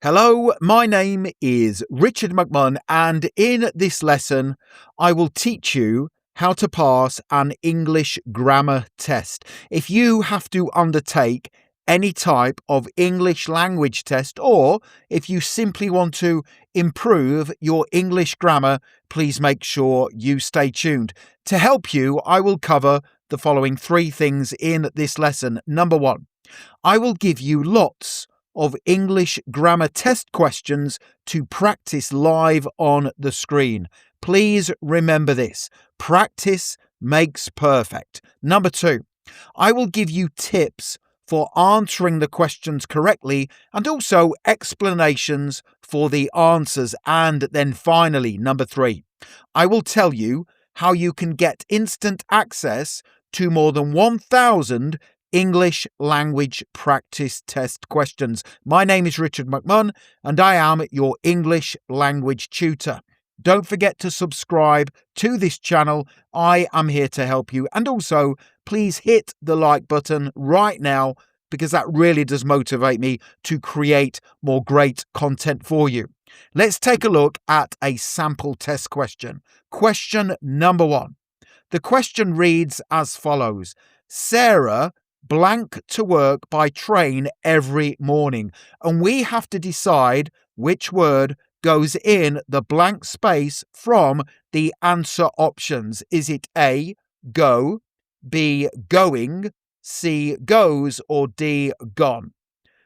Hello, my name is Richard McMunn, and in this lesson, I will teach you how to pass an English grammar test. If you have to undertake any type of English language test, or if you simply want to improve your English grammar, please make sure you stay tuned. To help you, I will cover the following three things in this lesson. Number one, I will give you lots of English grammar test questions to practice live on the screen. Please remember this. Practice makes perfect. Number two, I will give you tips for answering the questions correctly and also explanations for the answers. And then finally, number three, I will tell you how you can get instant access to more than 1,000 English language practice test questions. My name is Richard McMunn, and I am your English language tutor. Don't forget to subscribe to this channel. I am here to help you. And also, please hit the like button right now, because that really does motivate me to create more great content for you. Let's take a look at a sample test question. Question number one. The question reads as follows. Sarah blank to work by train every morning, and we have to decide which word goes in the blank space from the answer options. Is it A, go, B, going, C, goes, or D, gone?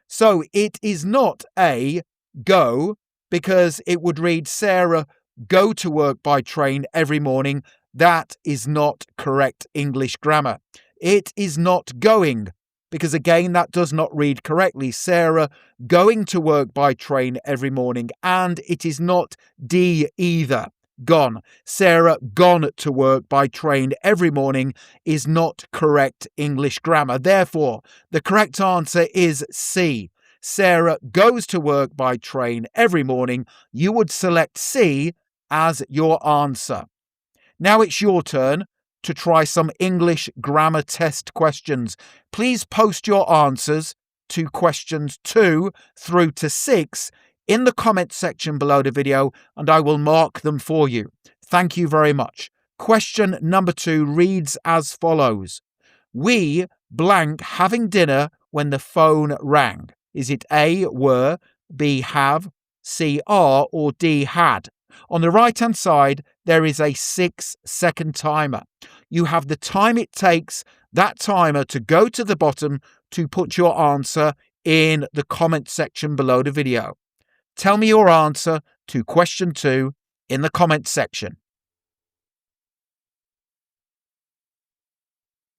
So it is not A, go, because it would read Sarah go to work by train every morning. That is not correct English grammar. It is not going, because again, that does not read correctly. Sarah going to work by train every morning. And it is not D either. Gone. Sarah gone to work by train every morning is not correct English grammar. Therefore, the correct answer is C. Sarah goes to work by train every morning. You would select C as your answer. Now it's your turn to try some English grammar test questions. Please post your answers to questions 2 through to 6 in the comment section below the video, and I will mark them for you. Thank you very much. Question number 2 reads as follows. We blank having dinner when the phone rang. Is it A, were, B, have, C, are, or D, had? On the right-hand side, there is a 6-second timer. You have the time it takes that timer to go to the bottom to put your answer in the comment section below the video. Tell me your answer to question 2 in the comment section.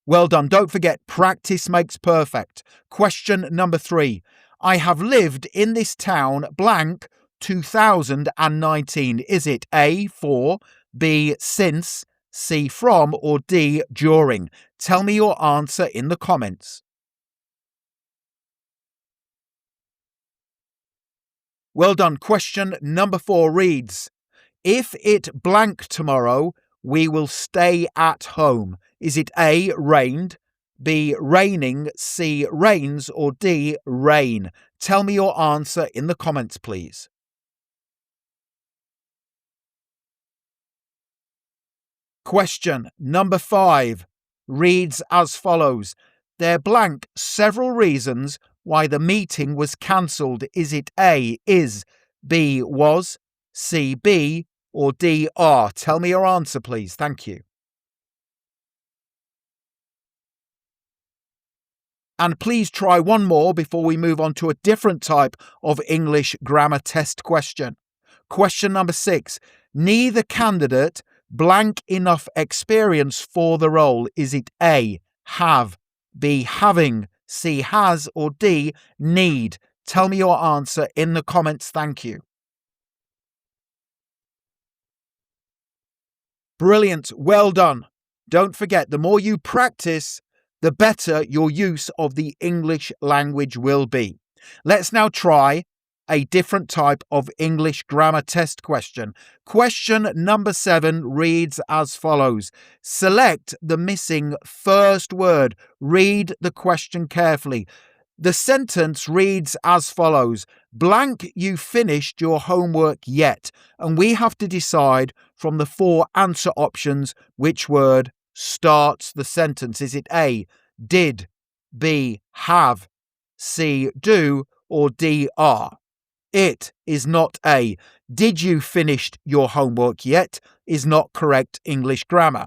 Well done. Don't forget, practice makes perfect. Question number 3. I have lived in this town blank 2019. Is it A, for, B, since, C, from, or D, during? Tell me your answer in the comments. Well done. Question number 4 reads, if it blank tomorrow, we will stay at home. Is it A, rained, B, raining, C, rains, or D, rain? Tell me your answer in the comments, please. Question number 5 reads as follows. There blank several reasons why the meeting was cancelled. Is it A, is, B, was, C, B, or D, are? Tell me your answer, please. Thank you. And please try one more before we move on to a different type of English grammar test question. Question number 6. Neither candidate blank enough experience for the role. Is it A, have, B, having, C, has, or D, need? Tell me your answer in the comments. Thank you. Brilliant. Well done. Don't forget, the more you practice, the better your use of the English language will be. Let's now try a different type of English grammar test question. Question number 7 reads as follows. Select the missing first word. Read the question carefully. The sentence reads as follows: blank, you finished your homework yet? And we have to decide from the 4 answer options which word starts the sentence. Is it A, did, B, have, C, do, or D, are? It is not A. Did you finish your homework yet? Is not correct English grammar.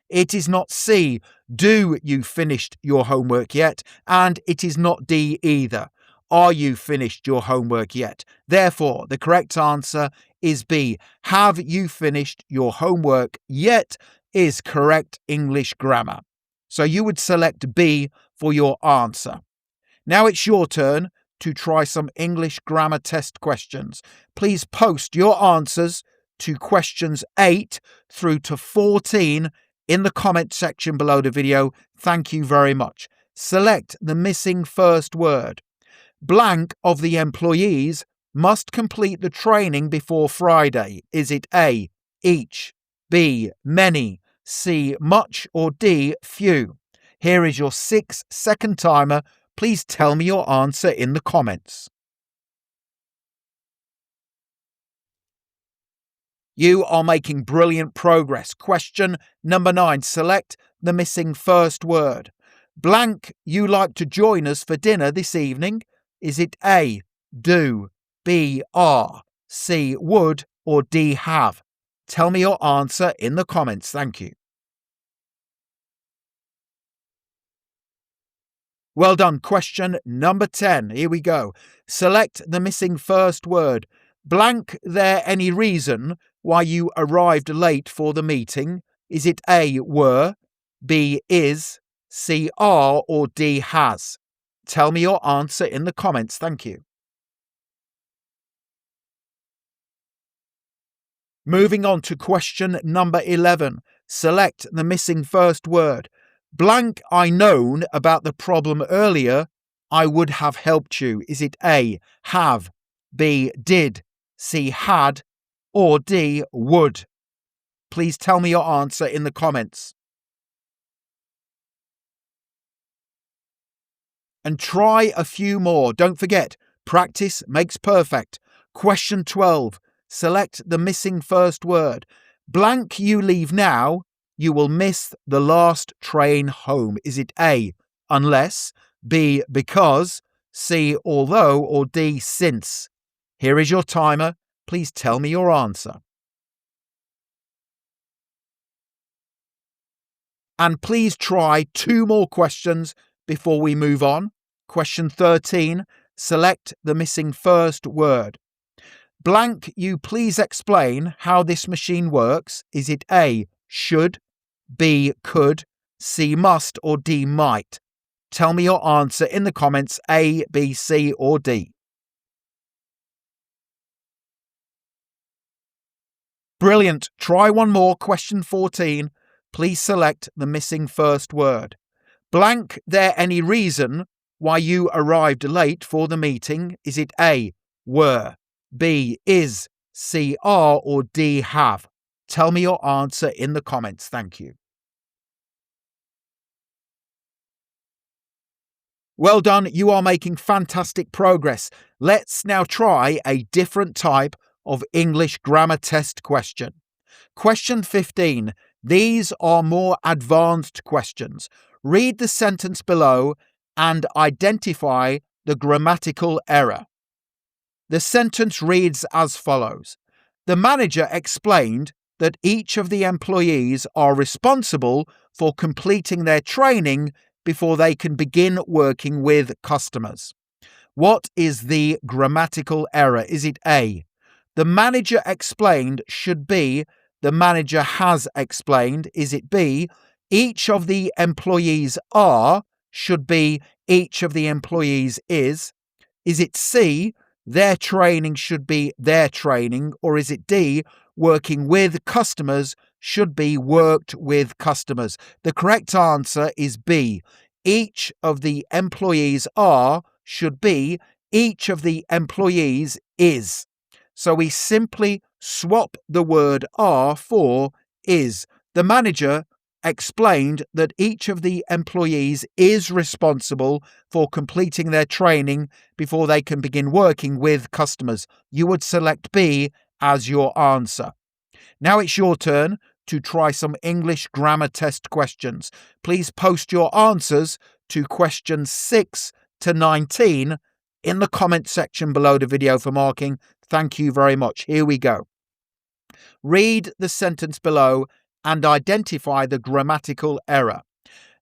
It is not C. Do you finished your homework yet? And it is not D either. Are you finished your homework yet? Therefore, the correct answer is B. Have you finished your homework yet? Is correct English grammar. So you would select B for your answer. Now it's your turn to try some English grammar test questions. Please post your answers to questions 8 through to 14 in the comment section below the video. Thank you very much. Select the missing first word. Blank of the employees must complete the training before Friday. Is it A, each, B, many, C, much, or D, few? Here is your 6-second timer. Please tell me your answer in the comments. You are making brilliant progress. Question number 9. Select the missing first word. Blank, you like to join us for dinner this evening? Is it A, do, B, are, C, would, or D, have? Tell me your answer in the comments. Thank you. Well done. Question number 10. Here we go. Select the missing first word. Blank, there any reason why you arrived late for the meeting? Is it A, were, B, is, C, are, or D, has? Tell me your answer in the comments. Thank you. Moving on to question number 11. Select the missing first word. Blank, I known about the problem earlier, I would have helped you. Is it A, have, B, did, C, had, or D, would? Please tell me your answer in the comments. And try a few more. Don't forget, practice makes perfect. Question 12. Select the missing first word. Blank, you leave now, you will miss the last train home. Is it A, unless, B, because, C, although, or D, since? Here is your timer. Please tell me your answer. And please try 2 more questions before we move on. Question 13. Select the missing first word. Blank, you please explain how this machine works. Is it A, should, B, could, C, must, or D, might? Tell me your answer in the comments. A, B, C, or D. Brilliant. Try one more. Question 14. Please select the missing first word. Blank, there any reason why you arrived late for the meeting? Is it A, were, B, is, C, are, or D, have? Tell me your answer in the comments. Thank you. Well done. You are making fantastic progress. Let's now try a different type of English grammar test question. Question 15. These are more advanced questions. Read the sentence below and identify the grammatical error. The sentence reads as follows. The manager explained that each of the employees are responsible for completing their training before they can begin working with customers. What is the grammatical error? Is it A, the manager explained should be the manager has explained? Is it B, each of the employees are should be each of the employees is? Is it C, their training should be their training? Or is it D, working with customers should be worked with customers? The correct answer is B. Each of the employees are should be each of the employees is. So we simply swap the word are for is. The manager explained that each of the employees is responsible for completing their training before they can begin working with customers. You would select B as your answer. Now it's your turn to try some English grammar test questions. Please post your answers to questions 6 to 19 in the comment section below the video for marking. Thank you very much. Here we go. Read the sentence below and identify the grammatical error.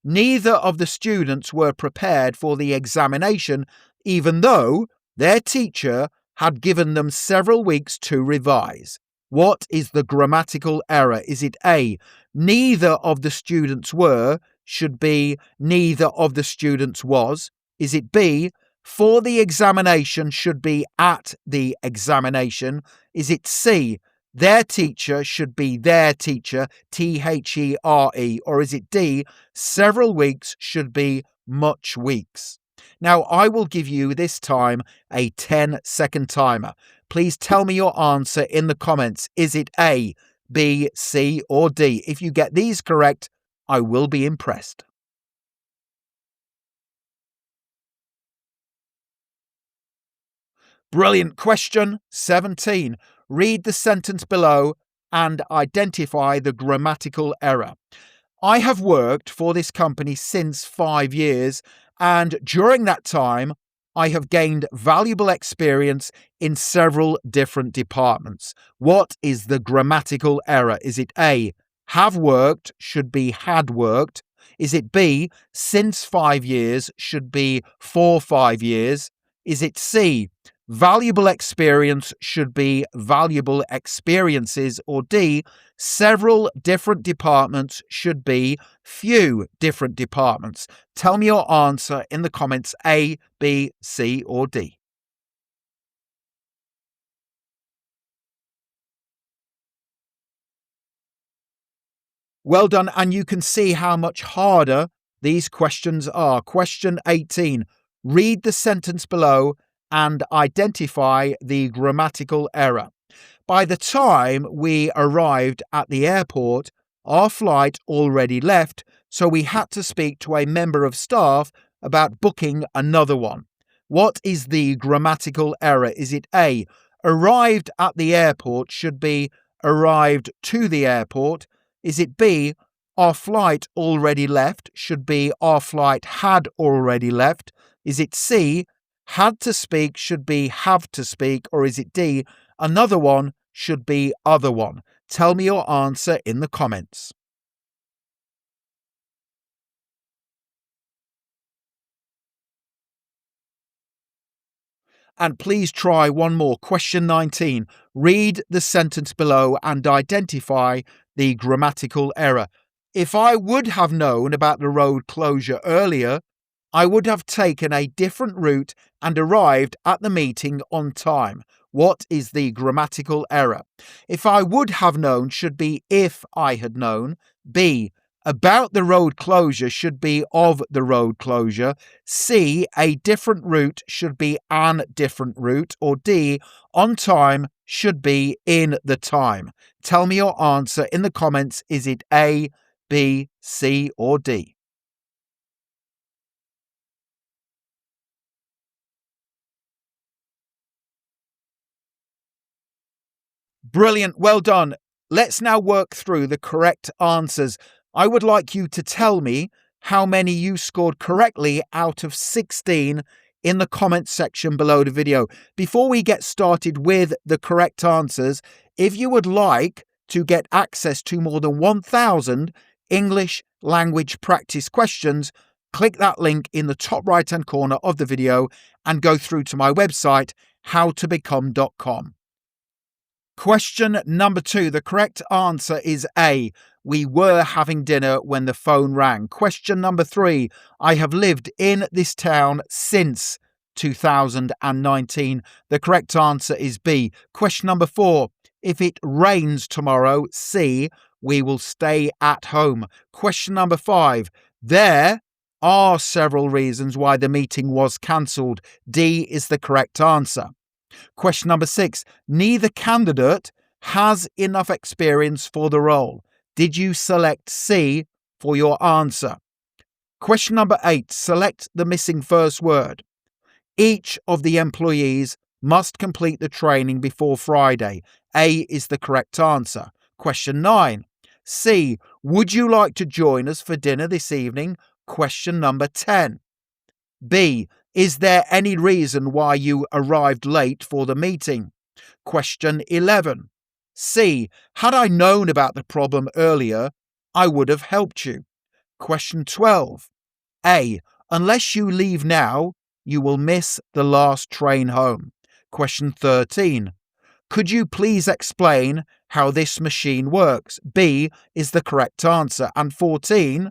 Neither of the students were prepared for the examination, even though their teacher had given them several weeks to revise. What is the grammatical error? Is it A, neither of the students were, should be neither of the students was? Is it B, for the examination should be at the examination? Is it C, their teacher should be their teacher, THERE? Or is it D, several weeks should be much weeks? Now, I will give you this time a 10-second timer. Please tell me your answer in the comments. Is it A, B, C, or D? If you get these correct, I will be impressed. Brilliant. Question 17. Read the sentence below and identify the grammatical error. I have worked for this company since 5 years, and during that time, I have gained valuable experience in several different departments. What is the grammatical error? Is it A, have worked should be had worked? Is it B, since 5 years should be for 5 years? Is it C, valuable experience should be valuable experiences? Or D, several different departments should be few different departments? Tell me your answer in the comments, A, B, C, or D. Well done, and you can see how much harder these questions are. Question 18. Read the sentence below and identify the grammatical error. By the time we arrived at the airport, our flight already left, so we had to speak to a member of staff about booking another one. What is the grammatical error? Is it A, arrived at the airport should be arrived to the airport? Is it B, our flight already left should be our flight had already left? Is it C, had to speak should be have to speak? Or is it D, another one should be other one? Tell me your answer in the comments. And please try one more. Question 19. Read the sentence below and identify the grammatical error. If I would have known about the road closure earlier, I would have taken a different route and arrived at the meeting on time. What is the grammatical error? If I would have known should be if I had known. B, about the road closure should be of the road closure. C, a different route should be an different route. Or D, on time should be in the time. Tell me your answer in the comments. Is it A, B, C, or D? Brilliant. Well done. Let's now work through the correct answers. I would like you to tell me how many you scored correctly out of 16 in the comment section below the video. Before we get started with the correct answers, if you would like to get access to more than 1,000 English language practice questions, click that link in the top right hand corner of the video and go through to my website, howtobecome.com. Question number 2. The correct answer is A. We were having dinner when the phone rang. Question number 3. I have lived in this town since 2019. The correct answer is B. Question number 4. If it rains tomorrow, C. We will stay at home. Question number 5. There are several reasons why the meeting was cancelled. D is the correct answer. Question number 6. Neither candidate has enough experience for the role. Did you select C, for your answer. Question number 8. Select the missing first word. Each of the employees must complete the training before Friday. A is the correct answer. Question 9. C. Would you like to join us for dinner this evening? Question number 10. B. Is there any reason why you arrived late for the meeting? Question 11. C. Had I known about the problem earlier, I would have helped you. Question 12. A. Unless you leave now, you will miss the last train home. Question 13. Could you please explain how this machine works? B is the correct answer. And 14.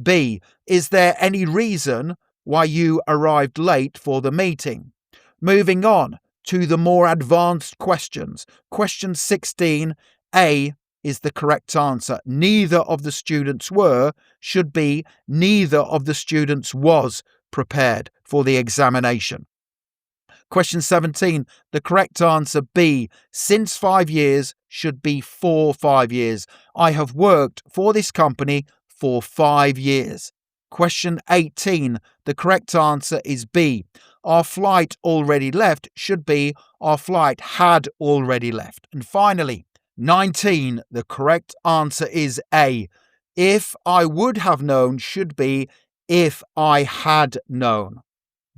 B. Is there any reason why you arrived late for the meeting? Moving on to the more advanced questions. Question 16. A is the correct answer. Neither of the students were should be neither of the students was prepared for the examination. Question 17, the correct answer B, since 5 years should be for 5 years. I have worked for this company for 5 years. Question 18, the correct answer is B. Our flight already left should be our flight had already left. And finally, 19, the correct answer is A. If I would have known should be if I had known.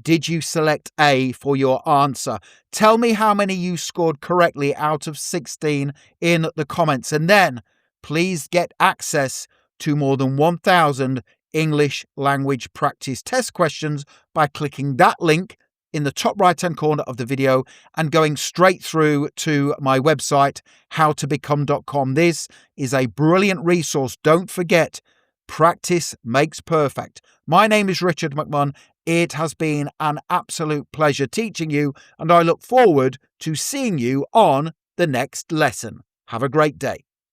Did you select A for your answer? Tell me how many you scored correctly out of 16 in the comments. And then please get access to more than 1,000 English language practice test questions by clicking that link in the top right-hand corner of the video and going straight through to my website, howtobecome.com. This is a brilliant resource. Don't forget, practice makes perfect. My name is Richard McMahon. It has been an absolute pleasure teaching you, and I look forward to seeing you on the next lesson. Have a great day.